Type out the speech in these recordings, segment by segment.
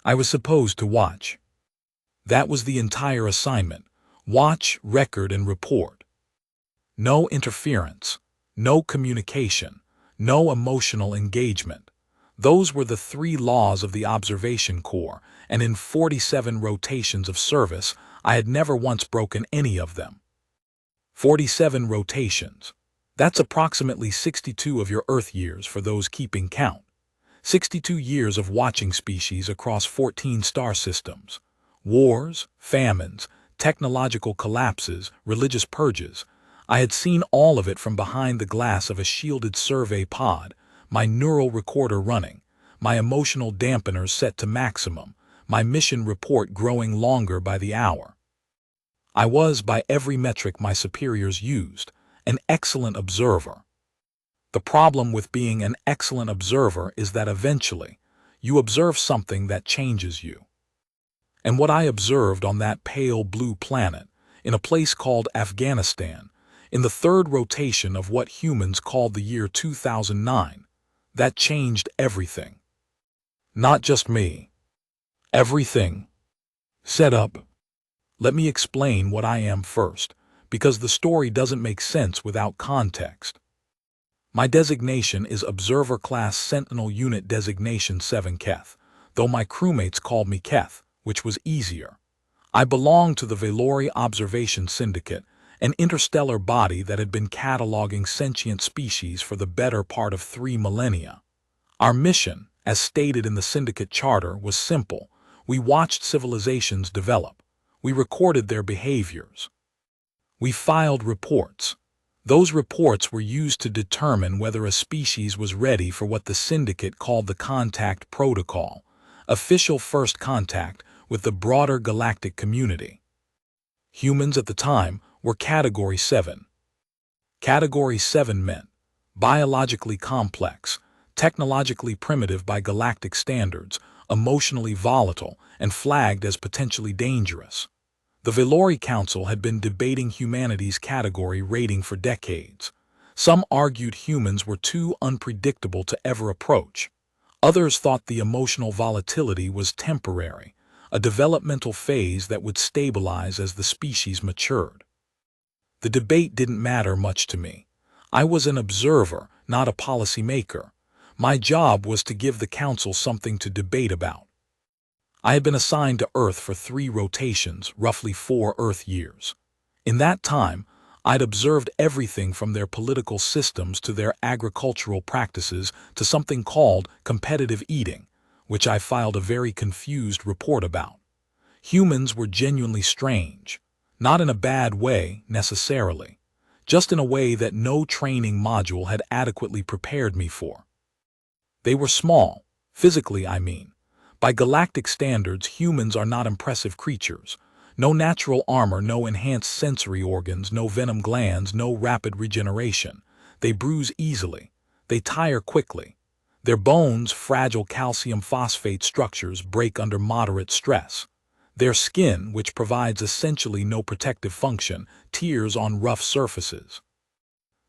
I was supposed to watch. That was the entire assignment. Watch, record, and report. No interference, no communication, no emotional engagement. Those were the 3 laws of the observation corps, and in 47 rotations of service, I had never once broken any of them. 47 rotations. That's approximately 62 of your Earth years for those keeping count. 62 years of watching species across 14 star systems. Wars, famines, technological collapses, religious purges. I had seen all of it from behind the glass of a shielded survey pod, my neural recorder running, my emotional dampeners set to maximum, my mission report growing longer by the hour. I was, by every metric my superiors used, an excellent observer. The problem with being an excellent observer is that eventually, you observe something that changes you. And what I observed on that pale blue planet, in a place called Afghanistan, in the 3rd rotation of what humans called the year 2009, that changed everything. Not just me. Everything. Set up. Let me explain what I am first, because the story doesn't make sense without context. My designation is Observer Class Sentinel Unit Designation 7 Keth, though my crewmates called me Keth, which was easier. I belong to the Velori Observation Syndicate, an interstellar body that had been cataloging sentient species for the better part of 3 millennia. Our mission, as stated in the Syndicate Charter, was simple. We watched civilizations develop. We recorded their behaviors. We filed reports. Those reports were used to determine whether a species was ready for what the Syndicate called the Contact Protocol, official first contact with the broader galactic community. Humans at the time were Category 7. Category 7 meant biologically complex, technologically primitive by galactic standards, emotionally volatile, and flagged as potentially dangerous. The Velori Council had been debating humanity's category rating for decades. Some argued humans were too unpredictable to ever approach. Others thought the emotional volatility was temporary, a developmental phase that would stabilize as the species matured. The debate didn't matter much to me. I was an observer, not a policymaker. My job was to give the council something to debate about. I had been assigned to Earth for 3 rotations, roughly 4 Earth years. In that time, I'd observed everything from their political systems to their agricultural practices to something called competitive eating, which I filed a very confused report about. Humans were genuinely strange, not in a bad way necessarily, just in a way that no training module had adequately prepared me for. They were small, physically I mean. By galactic standards, humans are not impressive creatures. No natural armor, no enhanced sensory organs, no venom glands, no rapid regeneration. They bruise easily. They tire quickly. Their bones, fragile calcium phosphate structures, break under moderate stress. Their skin, which provides essentially no protective function, tears on rough surfaces.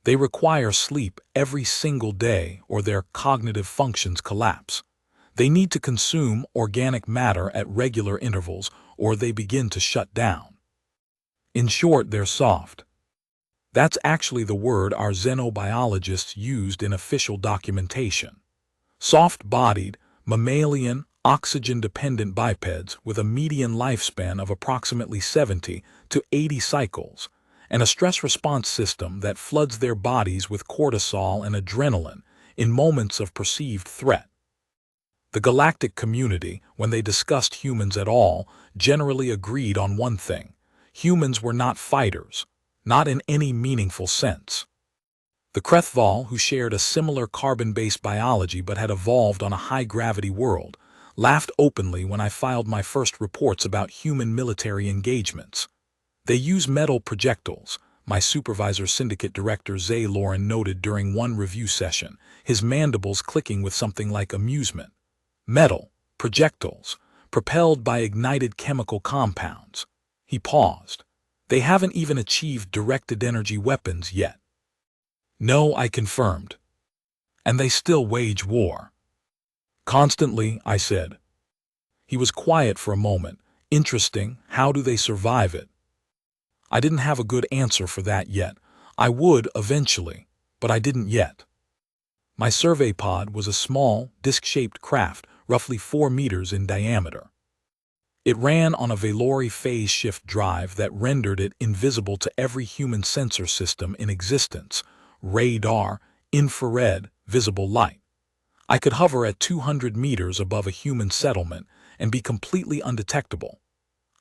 They require sleep every single day or their cognitive functions collapse. They need to consume organic matter at regular intervals or they begin to shut down. In short, they're soft. That's actually the word our xenobiologists used in official documentation. Soft-bodied, mammalian, oxygen-dependent bipeds with a median lifespan of approximately 70 to 80 cycles, and a stress response system that floods their bodies with cortisol and adrenaline in moments of perceived threat. The galactic community, when they discussed humans at all, generally agreed on one thing: humans were not fighters, not in any meaningful sense. The Krethval, who shared a similar carbon-based biology but had evolved on a high-gravity world, laughed openly when I filed my first reports about human military engagements. They use metal projectiles, my supervisor Syndicate Director Zay Lauren noted during one review session, his mandibles clicking with something like amusement. Metal, projectiles, propelled by ignited chemical compounds. He paused. They haven't even achieved directed energy weapons yet. No, I confirmed. And they still wage war. Constantly, I said. He was quiet for a moment. Interesting, how do they survive it? I didn't have a good answer for that yet. I would eventually, but I didn't yet. My survey pod was a small, disc-shaped craft, roughly 4 meters in diameter. It ran on a Valori phase shift drive that rendered it invisible to every human sensor system in existence: radar, infrared, visible light. I could hover at 200 meters above a human settlement and be completely undetectable.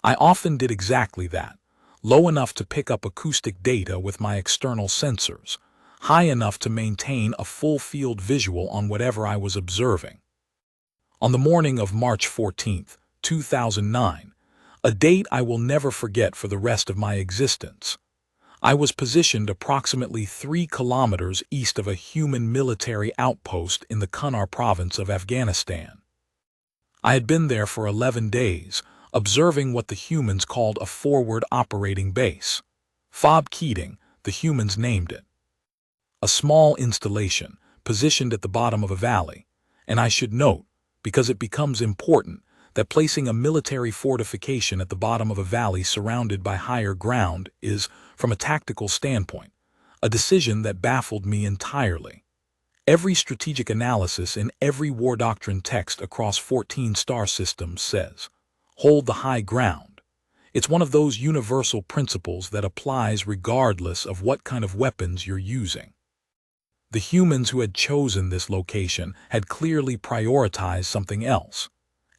I often did exactly that, low enough to pick up acoustic data with my external sensors, high enough to maintain a full-field visual on whatever I was observing. On the morning of March 14th, 2009, a date I will never forget for the rest of my existence, I was positioned approximately 3 kilometers east of a human military outpost in the Kunar province of Afghanistan. I had been there for 11 days, observing what the humans called a forward operating base. Fob Keating, the humans named it. A small installation, positioned at the bottom of a valley, and I should note, because it becomes important, that placing a military fortification at the bottom of a valley surrounded by higher ground is, from a tactical standpoint, a decision that baffled me entirely. Every strategic analysis in every war doctrine text across 14 star systems says, hold the high ground. It's one of those universal principles that applies regardless of what kind of weapons you're using. The humans who had chosen this location had clearly prioritized something else.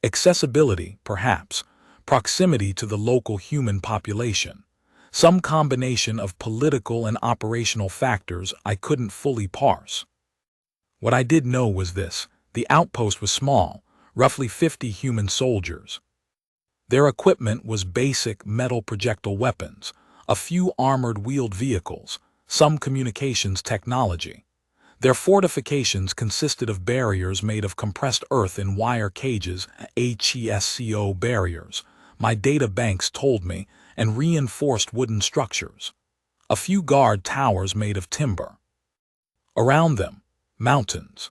Accessibility, perhaps, proximity to the local human population, some combination of political and operational factors I couldn't fully parse. What I did know was this: the outpost was small, roughly 50 human soldiers. Their equipment was basic metal projectile weapons, a few armored wheeled vehicles, some communications technology. Their fortifications consisted of barriers made of compressed earth in wire cages, HFY barriers, my data banks told me, and reinforced wooden structures. A few guard towers made of timber. Around them, mountains.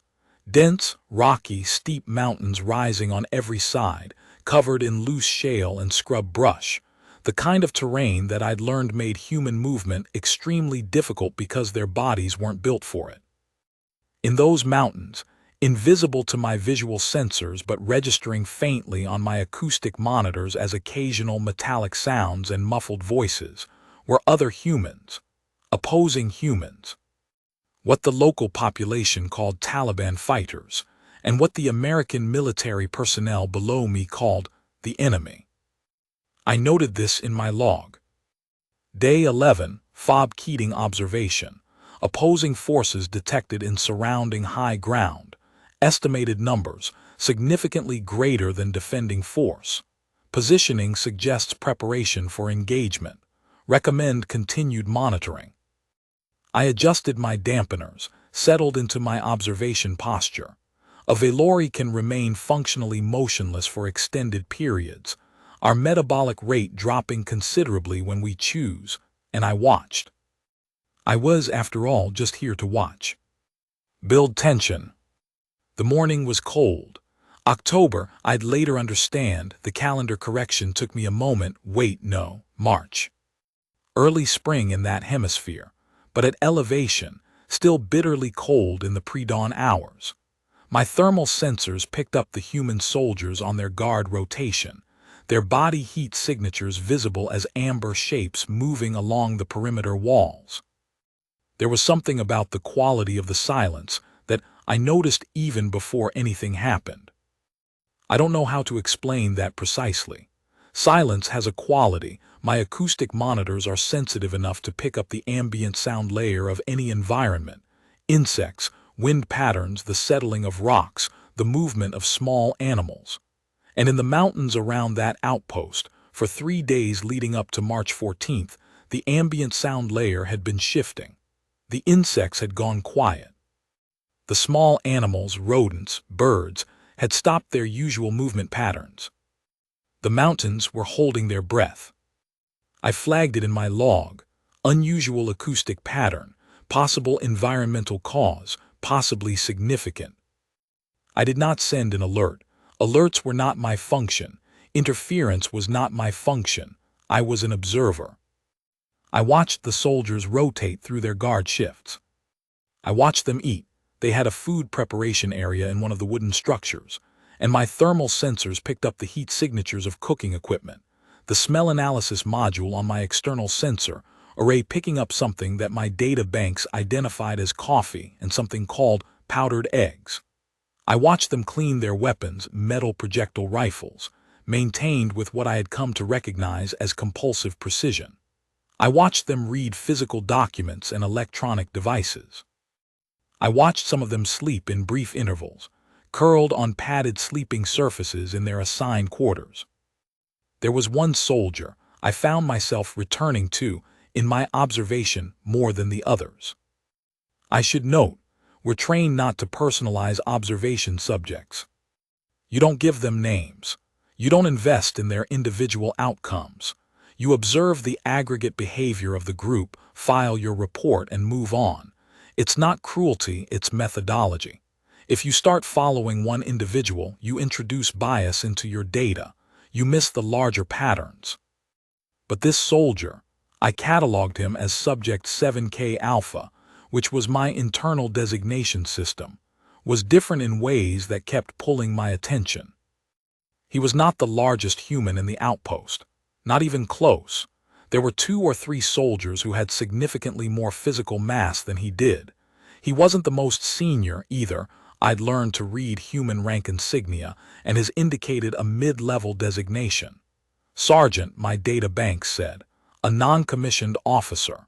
Dense, rocky, steep mountains rising on every side, covered in loose shale and scrub brush, the kind of terrain that I'd learned made human movement extremely difficult because their bodies weren't built for it. In those mountains, invisible to my visual sensors but registering faintly on my acoustic monitors as occasional metallic sounds and muffled voices, were other humans, opposing humans. What the local population called Taliban fighters, and what the American military personnel below me called the enemy. I noted this in my log. Day 11, Fob Keating observation. Opposing forces detected in surrounding high ground. Estimated numbers, significantly greater than defending force. Positioning suggests preparation for engagement. Recommend continued monitoring. I adjusted my dampeners, settled into my observation posture. A Valori can remain functionally motionless for extended periods, our metabolic rate dropping considerably when we choose, and I watched. I was, after all, just here to watch. Build tension. The morning was cold. October, I'd later understand, the calendar correction took me a moment, March. Early spring in that hemisphere, but at elevation, still bitterly cold in the pre-dawn hours. My thermal sensors picked up the human soldiers on their guard rotation, their body heat signatures visible as amber shapes moving along the perimeter walls. There was something about the quality of the silence that I noticed even before anything happened. I don't know how to explain that precisely. Silence has a quality. My acoustic monitors are sensitive enough to pick up the ambient sound layer of any environment: insects, wind patterns, the settling of rocks, the movement of small animals. And in the mountains around that outpost, for 3 days leading up to March 14th, the ambient sound layer had been shifting. The insects had gone quiet. The small animals, rodents, birds, had stopped their usual movement patterns. The mountains were holding their breath. I flagged it in my log: unusual acoustic pattern, possible environmental cause, possibly significant. I did not send an alert. Alerts were not my function. Interference was not my function. I was an observer. I watched the soldiers rotate through their guard shifts. I watched them eat. They had a food preparation area in one of the wooden structures, and my thermal sensors picked up the heat signatures of cooking equipment. The smell analysis module on my external sensor array picking up something that my data banks identified as coffee and something called powdered eggs. I watched them clean their weapons, metal projectile rifles, maintained with what I had come to recognize as compulsive precision. I watched them read physical documents and electronic devices. I watched some of them sleep in brief intervals, curled on padded sleeping surfaces in their assigned quarters. There was one soldier I found myself returning to in my observation more than the others. I should note, we're trained not to personalize observation subjects. You don't give them names. You don't invest in their individual outcomes. You observe the aggregate behavior of the group, file your report, and move on. It's not cruelty, it's methodology. If you start following one individual, you introduce bias into your data. You miss the larger patterns. But this soldier, I cataloged him as Subject 7K Alpha, which was my internal designation system, was different in ways that kept pulling my attention. He was not the largest human in the outpost, not even close. There were 2 or 3 soldiers who had significantly more physical mass than he did. He wasn't the most senior either. I'd learned to read human rank insignia, and his indicated a mid-level designation. Sergeant, my data bank said, a non-commissioned officer.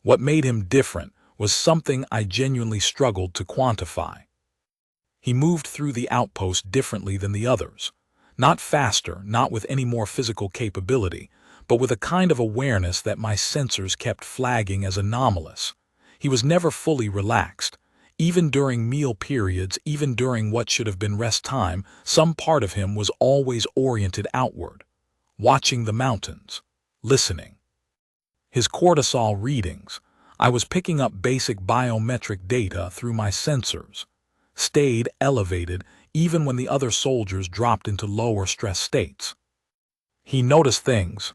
What made him different was something I genuinely struggled to quantify. He moved through the outpost differently than the others. Not faster, not with any more physical capability, but with a kind of awareness that my sensors kept flagging as anomalous. He was never fully relaxed. Even during meal periods, even during what should have been rest time, some part of him was always oriented outward, watching the mountains, listening. His cortisol readings, I was picking up basic biometric data through my sensors, stayed elevated even when the other soldiers dropped into lower stress states. He noticed things.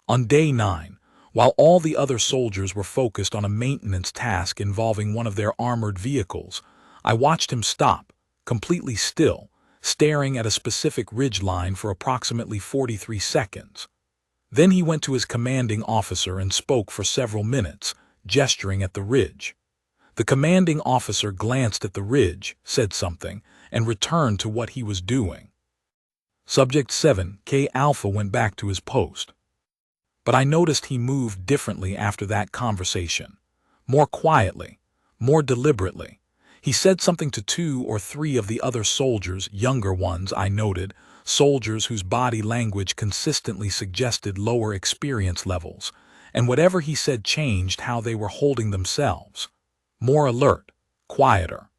On day 9, while all the other soldiers were focused on a maintenance task involving one of their armored vehicles, I watched him stop, completely still, staring at a specific ridgeline for approximately 43 seconds. Then he went to his commanding officer and spoke for several minutes, gesturing at the ridge. The commanding officer glanced at the ridge, said something, and returned to what he was doing. Subject 7K Alpha went back to his post. But I noticed he moved differently after that conversation. More quietly, more deliberately. He said something to 2 or 3 of the other soldiers, younger ones I noted, soldiers whose body language consistently suggested lower experience levels, and whatever he said changed how they were holding themselves. More alert, quieter.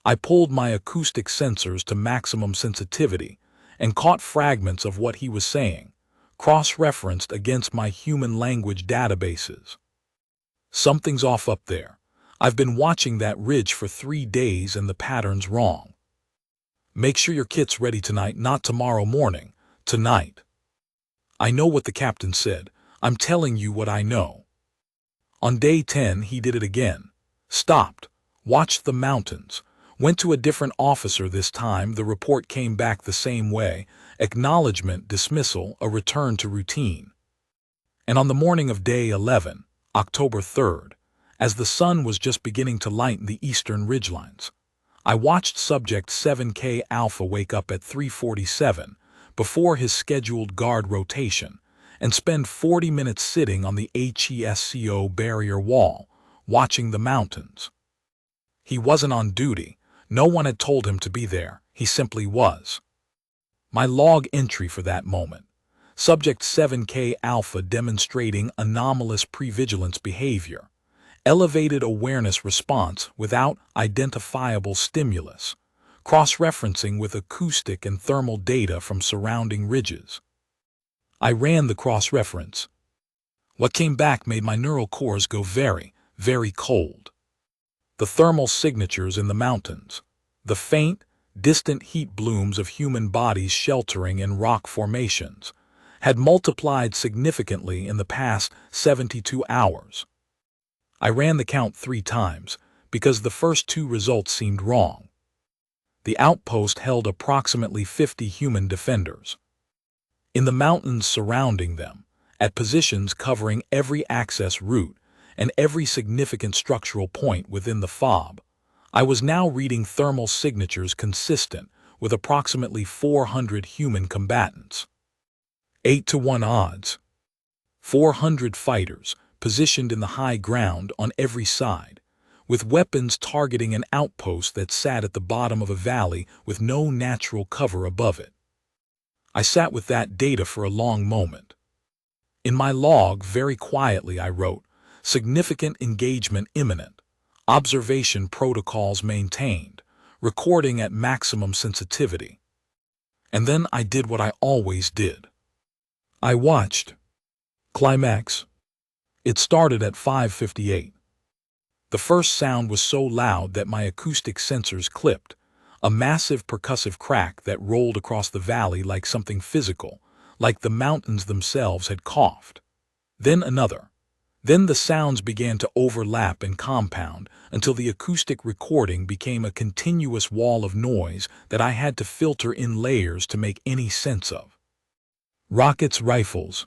I pulled my acoustic sensors to maximum sensitivity and caught fragments of what he was saying, cross-referenced against my human language databases. Something's off up there. I've been watching that ridge for 3 days and the pattern's wrong. Make sure your kit's ready tonight, not tomorrow morning, tonight. I know what the captain said. I'm telling you what I know. On day 10, he did it again. Stopped, watched the mountains, went to a different officer this time. The report came back the same way. Acknowledgement, dismissal, a return to routine. And on the morning of day 11, October 3rd, as the sun was just beginning to lighten the eastern ridgelines, I watched Subject 7K Alpha wake up at 3:47 before his scheduled guard rotation and spend 40 minutes sitting on the HFY barrier wall, watching the mountains. He wasn't on duty. No one had told him to be there. He simply was. My log entry for that moment. Subject 7K Alpha demonstrating anomalous previgilance behavior. Elevated awareness response without identifiable stimulus. Cross-referencing with acoustic and thermal data from surrounding ridges. I ran the cross-reference. What came back made my neural cores go very, very cold. The thermal signatures in the mountains. The faint, distant heat blooms of human bodies sheltering in rock formations, had multiplied significantly in the past 72 hours. I ran the count 3 times, because the first 2 results seemed wrong. The outpost held approximately 50 human defenders. In the mountains surrounding them, at positions covering every access route and every significant structural point within the FOB, I was now reading thermal signatures consistent with approximately 400 human combatants. 8-to-1 odds. 400 fighters positioned in the high ground on every side, with weapons targeting an outpost that sat at the bottom of a valley with no natural cover above it. I sat with that data for a long moment. In my log, very quietly, I wrote, "Significant engagement imminent. Observation protocols maintained. Recording at maximum sensitivity." And then I did what I always did. I watched. Climax. It started at 5:58. The first sound was so loud that my acoustic sensors clipped, a massive percussive crack that rolled across the valley like something physical, like the mountains themselves had coughed. Then another. Then the sounds began to overlap and compound until the acoustic recording became a continuous wall of noise that I had to filter in layers to make any sense of. Rockets, rifles.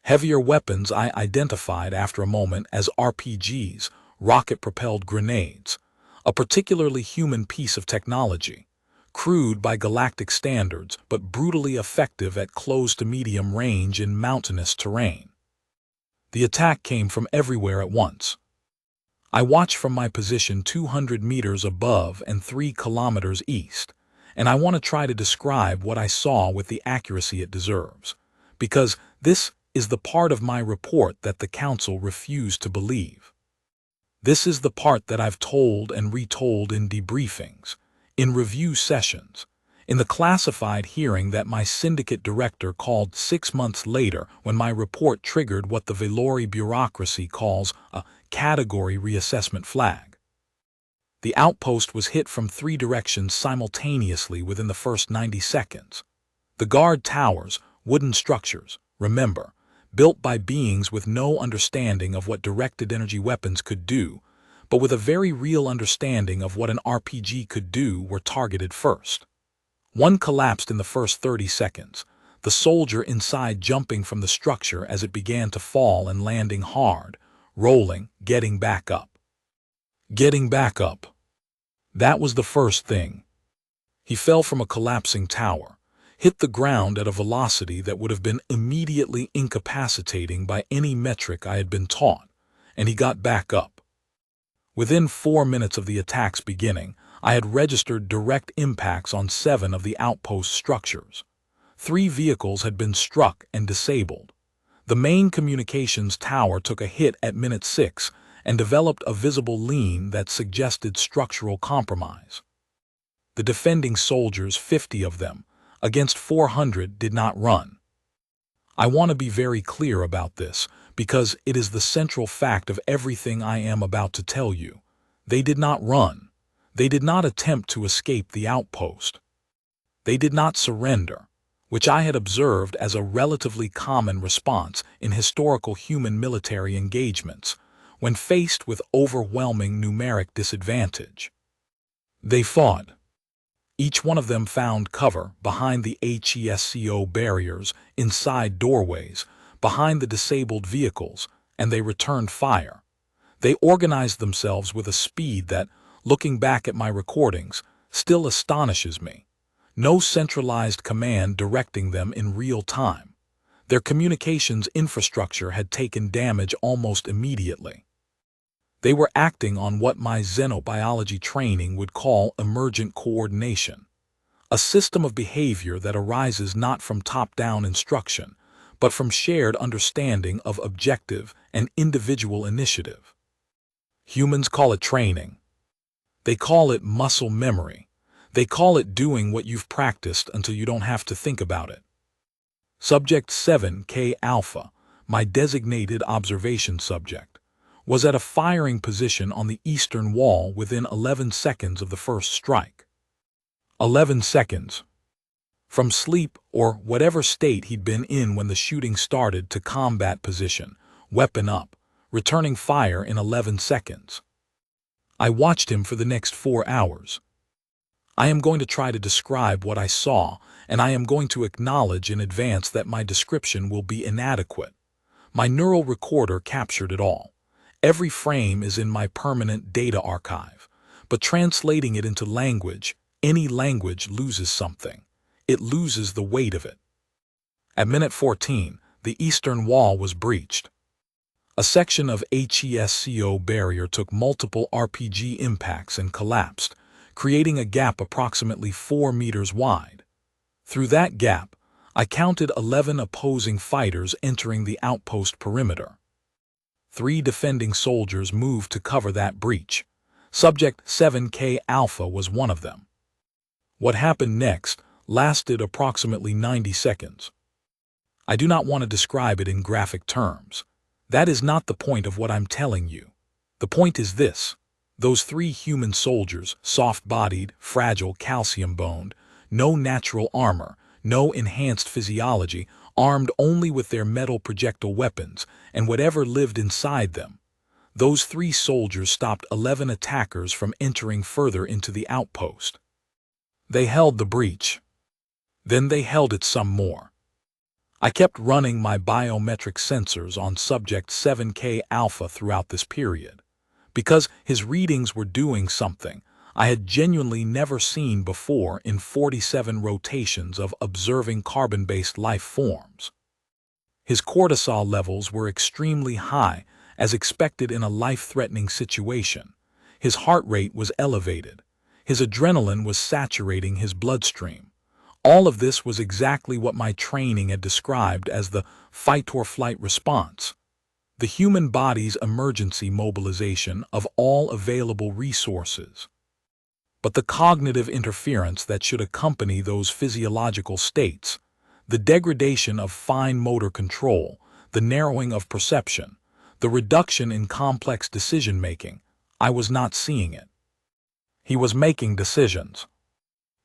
Heavier weapons I identified after a moment as RPGs, rocket-propelled grenades, a particularly human piece of technology, crude by galactic standards but brutally effective at close to medium range in mountainous terrain. The attack came from everywhere at once. I watched from my position 200 meters above and 3 kilometers east, and I want to try to describe what I saw with the accuracy it deserves, because this is the part of my report that the Council refused to believe. This is the part that I've told and retold in debriefings, in review sessions, in the classified hearing that my syndicate director called 6 months later when my report triggered what the Velori bureaucracy calls a category reassessment flag. The outpost was hit from 3 directions simultaneously within the first 90 seconds. The guard towers, wooden structures, remember, built by beings with no understanding of what directed energy weapons could do, but with a very real understanding of what an RPG could do, were targeted first. One collapsed in the first 30 seconds, the soldier inside jumping from the structure as it began to fall and landing hard, rolling, getting back up. Getting back up. That was the first thing. He fell from a collapsing tower, hit the ground at a velocity that would have been immediately incapacitating by any metric I had been taught, and he got back up. Within 4 minutes of the attack's beginning, I had registered direct impacts on 7 of the outpost structures. 3 vehicles had been struck and disabled. The main communications tower took a hit at minute 6 and developed a visible lean that suggested structural compromise. The defending soldiers, 50 of them, against 400, did not run. I want to be very clear about this, because it is the central fact of everything I am about to tell you. They did not run. They did not attempt to escape the outpost. They did not surrender, which I had observed as a relatively common response in historical human military engagements, when faced with overwhelming numeric disadvantage. They fought. Each one of them found cover behind the HESCO barriers, inside doorways, behind the disabled vehicles, and they returned fire. They organized themselves with a speed that, looking back at my recordings, still astonishes me. No centralized command directing them in real time. Their communications infrastructure had taken damage almost immediately. They were acting on what my xenobiology training would call emergent coordination, a system of behavior that arises not from top-down instruction, but from shared understanding of objective and individual initiative. Humans call it training. They call it muscle memory. They call it doing what you've practiced until you don't have to think about it. Subject 7K Alpha, my designated observation subject, was at a firing position on the eastern wall within 11 seconds of the first strike. 11 seconds. From sleep or whatever state he'd been in when the shooting started to combat position, weapon up, returning fire in 11 seconds. I watched him for the next 4 hours. I am going to try to describe what I saw, and I am going to acknowledge in advance that my description will be inadequate. My neural recorder captured it all. Every frame is in my permanent data archive. But translating it into language, any language loses something. It loses the weight of it. At minute 14, the eastern wall was breached. A section of HFY barrier took multiple RPG impacts and collapsed, creating a gap approximately 4 meters wide. Through that gap, I counted 11 opposing fighters entering the outpost perimeter. 3 defending soldiers moved to cover that breach. Subject 7K Alpha was one of them. What happened next lasted approximately 90 seconds. I do not want to describe it in graphic terms. That is not the point of what I'm telling you. The point is this. Those 3 human soldiers, soft-bodied, fragile, calcium-boned, no natural armor, no enhanced physiology, armed only with their metal projectile weapons and whatever lived inside them. Those 3 soldiers stopped 11 attackers from entering further into the outpost. They held the breach. Then they held it some more. I kept running my biometric sensors on Subject 7K Alpha throughout this period, because his readings were doing something I had genuinely never seen before in 47 rotations of observing carbon-based life forms. His cortisol levels were extremely high, as expected in a life-threatening situation. His heart rate was elevated. His adrenaline was saturating his bloodstream. All of this was exactly what my training had described as the fight-or-flight response, the human body's emergency mobilization of all available resources. But the cognitive interference that should accompany those physiological states, the degradation of fine motor control, the narrowing of perception, the reduction in complex decision-making, I was not seeing it. He was making decisions.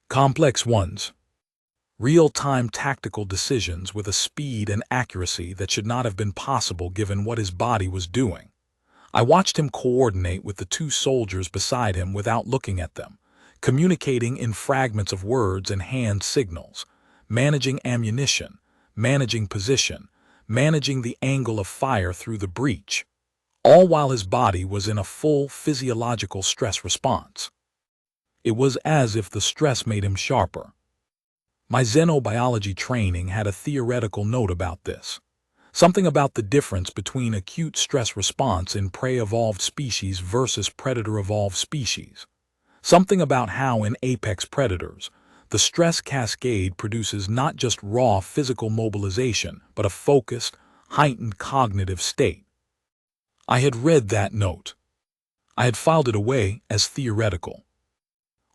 Complex ones. Real-time tactical decisions with a speed and accuracy that should not have been possible given what his body was doing. I watched him coordinate with the 2 soldiers beside him without looking at them, communicating in fragments of words and hand signals, managing ammunition, managing position, managing the angle of fire through the breach, all while his body was in a full physiological stress response. It was as if the stress made him sharper. My xenobiology training had a theoretical note about this. Something about the difference between acute stress response in prey-evolved species versus predator-evolved species. Something about how in apex predators, the stress cascade produces not just raw physical mobilization, but a focused, heightened cognitive state. I had read that note. I had filed it away as theoretical.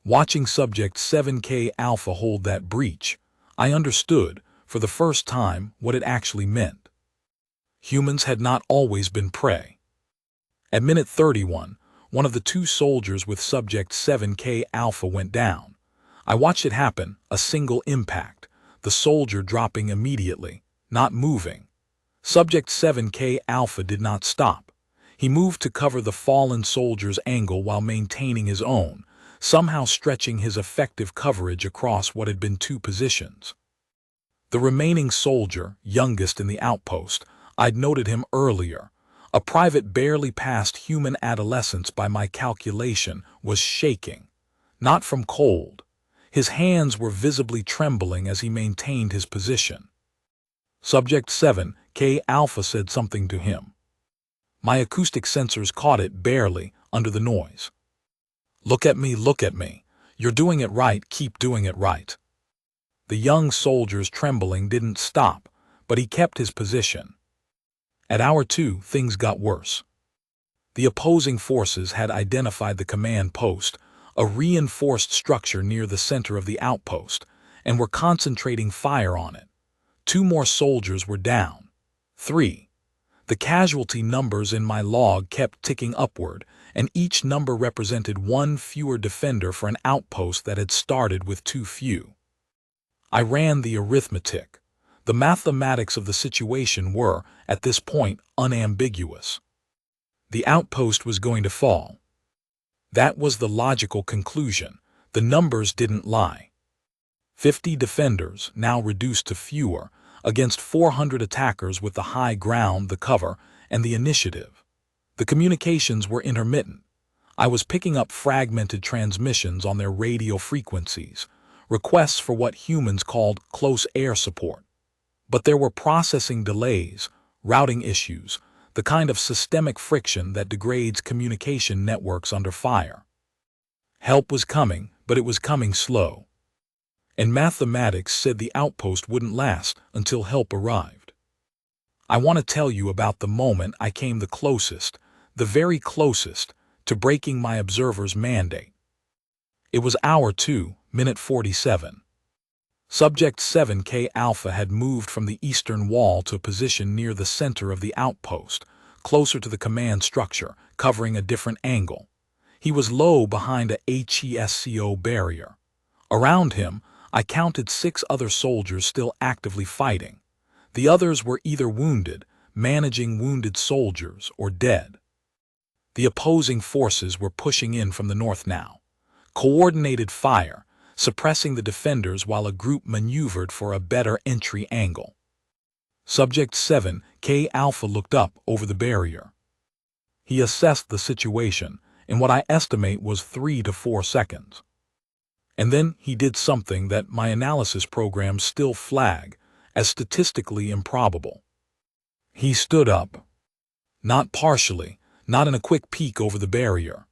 Watching Subject 7K Alpha hold that breach, I understood, for the first time, what it actually meant. Humans had not always been prey. At minute 31, one of the 2 soldiers with Subject 7K Alpha went down. I watched it happen, a single impact, the soldier dropping immediately, not moving. Subject 7K Alpha did not stop. He moved to cover the fallen soldier's angle while maintaining his own, somehow stretching his effective coverage across what had been 2 positions. The remaining soldier, youngest in the outpost, I'd noted him earlier, a private barely past human adolescence by my calculation, was shaking. Not from cold. His hands were visibly trembling as he maintained his position. Subject 7K Alpha said something to him. My acoustic sensors caught it barely under the noise. Look at me, look at me. You're doing it right, keep doing it right. The young soldier's trembling didn't stop, but he kept his position. At hour 2, things got worse. The opposing forces had identified the command post, a reinforced structure near the center of the outpost, and were concentrating fire on it. 2 more soldiers were down. 3. The casualty numbers in my log kept ticking upward, and each number represented one fewer defender for an outpost that had started with too few. I ran the arithmetic. The mathematics of the situation were, at this point, unambiguous. The outpost was going to fall. That was the logical conclusion. The numbers didn't lie. 50 defenders, now reduced to fewer, against 400 attackers with the high ground, the cover, and the initiative. The communications were intermittent. I was picking up fragmented transmissions on their radio frequencies, requests for what humans called close air support. But there were processing delays, routing issues, the kind of systemic friction that degrades communication networks under fire. Help was coming, but it was coming slow. And mathematics said the outpost wouldn't last until help arrived. I want to tell you about the moment I came the closest, the very closest, to breaking my observer's mandate. It was hour 2, minute 47. Subject 7K Alpha had moved from the eastern wall to a position near the center of the outpost, closer to the command structure, covering a different angle. He was low behind a HFY barrier. Around him, I counted 6 other soldiers still actively fighting. The others were either wounded, managing wounded soldiers, or dead. The opposing forces were pushing in from the north now. Coordinated fire, suppressing the defenders while a group maneuvered for a better entry angle. Subject 7K Alpha looked up over the barrier. He assessed the situation in what I estimate was 3 to 4 seconds. And then he did something that my analysis programs still flag as statistically improbable. He stood up. Not partially, not in a quick peek over the barrier.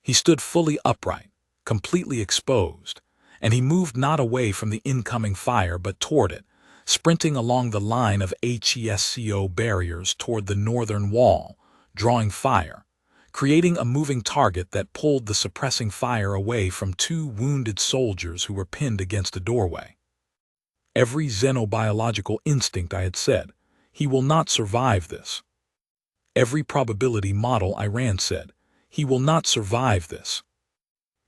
He stood fully upright, completely exposed, and he moved not away from the incoming fire but toward it, sprinting along the line of HFY barriers toward the northern wall, drawing fire, creating a moving target that pulled the suppressing fire away from 2 wounded soldiers who were pinned against a doorway. Every xenobiological instinct I had said, he will not survive this. Every probability model I ran said, he will not survive this.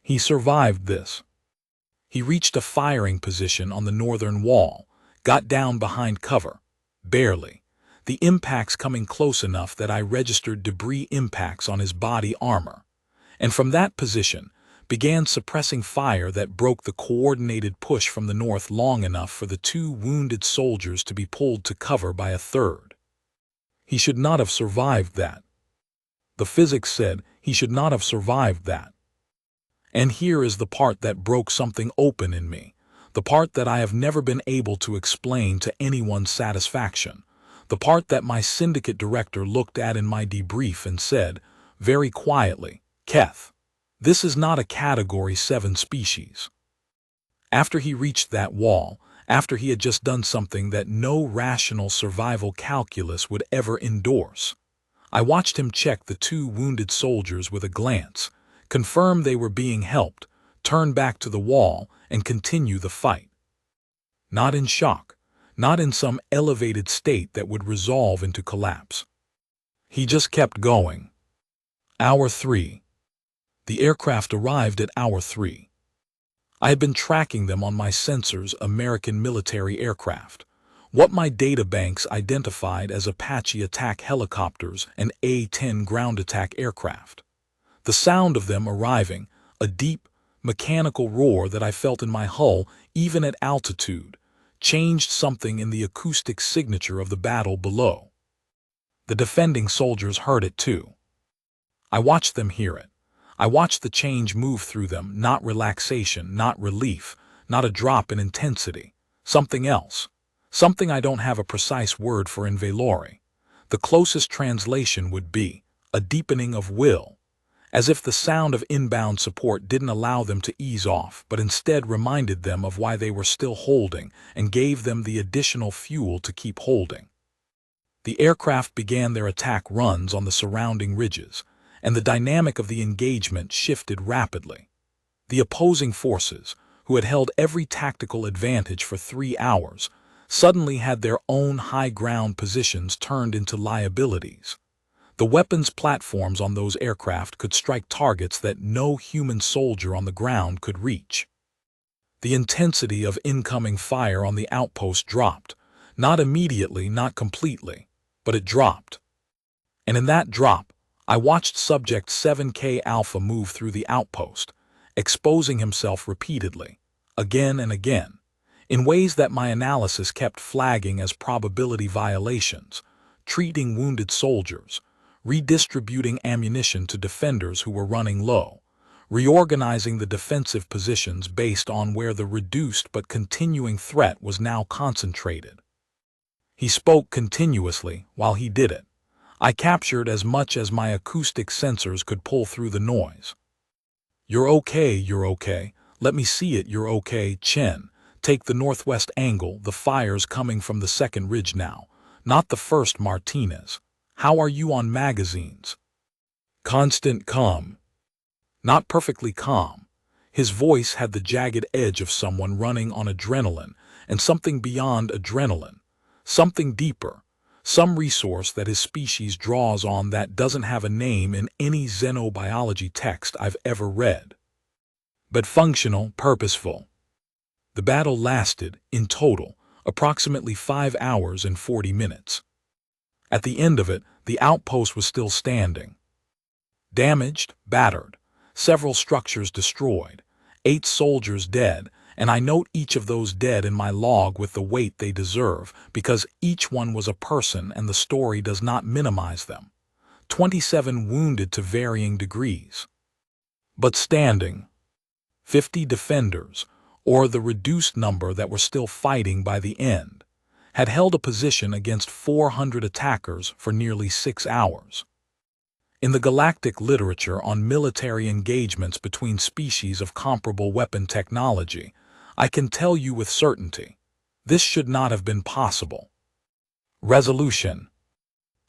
He survived this. He reached a firing position on the northern wall, got down behind cover, barely, the impacts coming close enough that I registered debris impacts on his body armor, and from that position began suppressing fire that broke the coordinated push from the north long enough for the 2 wounded soldiers to be pulled to cover by a third. He should not have survived that. The physics said he should not have survived that. And here is the part that broke something open in me, the part that I have never been able to explain to anyone's satisfaction, the part that my syndicate director looked at in my debrief and said, very quietly, "Keth, this is not a Category 7 species." After he reached that wall, after he had just done something that no rational survival calculus would ever endorse, I watched him check the 2 wounded soldiers with a glance, confirm they were being helped, turn back to the wall, and continue the fight. Not in shock, not in some elevated state that would resolve into collapse. He just kept going. Hour 3. The aircraft arrived at hour 3. I had been tracking them on my sensors, American military aircraft, what my data banks identified as Apache attack helicopters and A-10 ground attack aircraft. The sound of them arriving, a deep, mechanical roar that I felt in my hull even at altitude, changed something in the acoustic signature of the battle below. The defending soldiers heard it too. I watched them hear it. I watched the change move through them, not relaxation, not relief, not a drop in intensity, something else, something I don't have a precise word for in Valori. The closest translation would be a deepening of will, as if the sound of inbound support didn't allow them to ease off, but instead reminded them of why they were still holding and gave them the additional fuel to keep holding. The aircraft began their attack runs on the surrounding ridges, and the dynamic of the engagement shifted rapidly. The opposing forces, who had held every tactical advantage for 3 hours, suddenly had their own high ground positions turned into liabilities. The weapons platforms on those aircraft could strike targets that no human soldier on the ground could reach. The intensity of incoming fire on the outpost dropped, not immediately, not completely, but it dropped. And in that drop, I watched Subject 7K Alpha move through the outpost, exposing himself repeatedly, again and again, in ways that my analysis kept flagging as probability violations, treating wounded soldiers, redistributing ammunition to defenders who were running low, reorganizing the defensive positions based on where the reduced but continuing threat was now concentrated. He spoke continuously while he did it. I captured as much as my acoustic sensors could pull through the noise. You're okay, let me see it, you're okay, Chen. Take the northwest angle, the fire's coming from the second ridge now, not the first, Martinez. How are you on magazines? Constant calm. Not perfectly calm. His voice had the jagged edge of someone running on adrenaline, and something beyond adrenaline, something deeper, some resource that his species draws on that doesn't have a name in any xenobiology text I've ever read. But functional, purposeful. The battle lasted, in total, approximately 5 hours and 40 minutes. At the end of it, the outpost was still standing. Damaged, battered, several structures destroyed, 8 soldiers dead, and I note each of those dead in my log with the weight they deserve, because each one was a person and the story does not minimize them. 27 wounded to varying degrees. But standing. 50 defenders, or the reduced number that were still fighting by the end, had held a position against 400 attackers for nearly 6 hours. In the galactic literature on military engagements between species of comparable weapon technology, I can tell you with certainty, this should not have been possible. Resolution.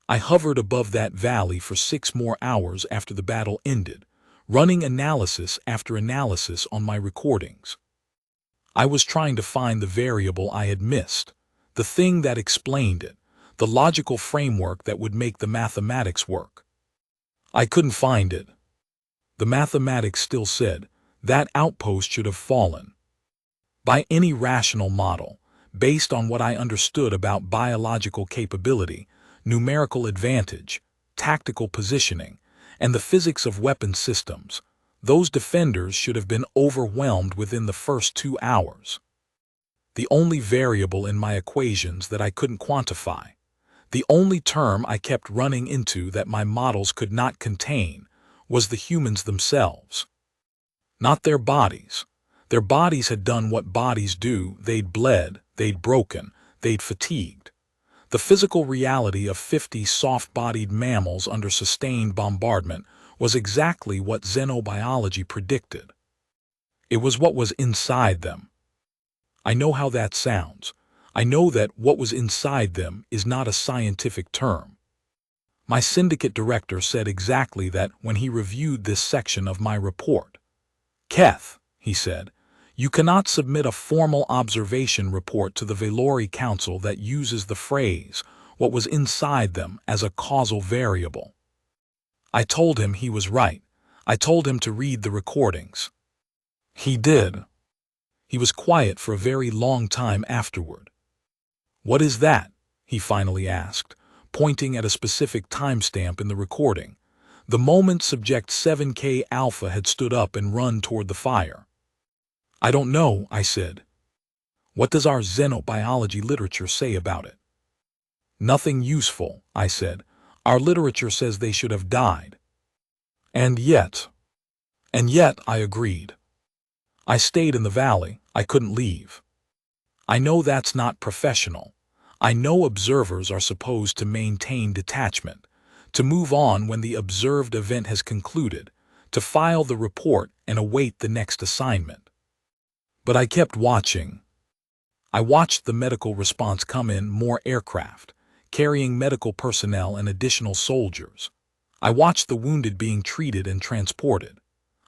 I hovered above that valley for 6 more hours after the battle ended, running analysis after analysis on my recordings. I was trying to find the variable I had missed, the thing that explained it, the logical framework that would make the mathematics work. I couldn't find it. The mathematics still said, that outpost should have fallen. By any rational model, based on what I understood about biological capability, numerical advantage, tactical positioning, and the physics of weapon systems, those defenders should have been overwhelmed within the first 2 hours. The only variable in my equations that I couldn't quantify, the only term I kept running into that my models could not contain, was the humans themselves. Not their bodies. Their bodies had done what bodies do, they'd bled, they'd broken, they'd fatigued. The physical reality of 50 soft-bodied mammals under sustained bombardment was exactly what xenobiology predicted. It was what was inside them. I know how that sounds. I know that what was inside them is not a scientific term. My syndicate director said exactly that when he reviewed this section of my report. Keth, he said, you cannot submit a formal observation report to the Velori Council that uses the phrase, what was inside them, as a causal variable. I told him he was right. I told him to read the recordings. He did. He was quiet for a very long time afterward. What is that? He finally asked, pointing at a specific timestamp in the recording, the moment Subject 7K Alpha had stood up and run toward the fire. I don't know, I said. What does our xenobiology literature say about it? Nothing useful, I said. Our literature says they should have died. And yet, I agreed. I stayed in the valley, I couldn't leave. I know that's not professional. I know observers are supposed to maintain detachment, to move on when the observed event has concluded, to file the report and await the next assignment. But I kept watching. I watched the medical response come in, more aircraft, carrying medical personnel and additional soldiers. I watched the wounded being treated and transported.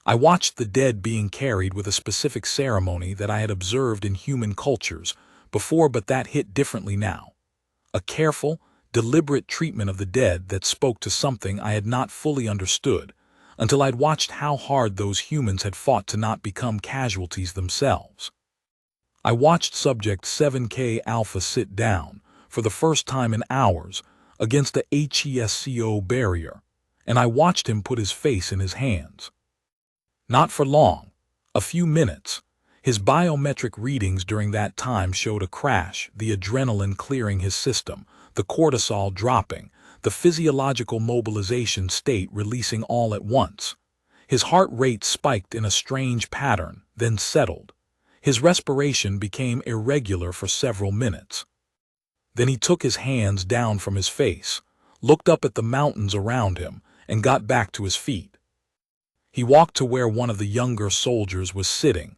I watched the dead being carried with a specific ceremony that I had observed in human cultures, before, but that hit differently now. A careful, deliberate treatment of the dead that spoke to something I had not fully understood until I'd watched how hard those humans had fought to not become casualties themselves. I watched Subject 7K Alpha sit down, for the first time in hours, against the HESCO barrier, and I watched him put his face in his hands. Not for long, a few minutes. His biometric readings during that time showed a crash, the adrenaline clearing his system, the cortisol dropping, the physiological mobilization state releasing all at once. His heart rate spiked in a strange pattern, then settled. His respiration became irregular for several minutes. Then he took his hands down from his face, looked up at the mountains around him, and got back to his feet. He walked to where one of the younger soldiers was sitting,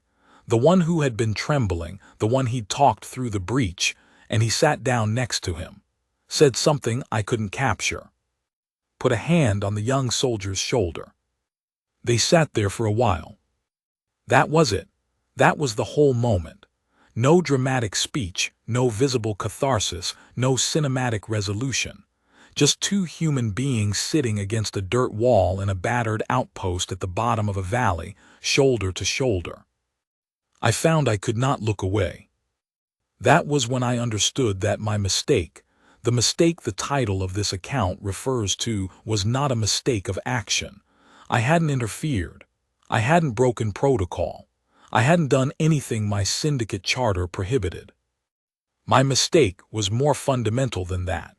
the one who had been trembling, the one he'd talked through the breach, and he sat down next to him, said something I couldn't capture, put a hand on the young soldier's shoulder. They sat there for a while. That was it. That was the whole moment. No dramatic speech, no visible catharsis, no cinematic resolution. Just two human beings sitting against a dirt wall in a battered outpost at the bottom of a valley, shoulder to shoulder. I found I could not look away. That was when I understood that my mistake, the mistake the title of this account refers to, was not a mistake of action. I hadn't interfered. I hadn't broken protocol. I hadn't done anything my syndicate charter prohibited. My mistake was more fundamental than that.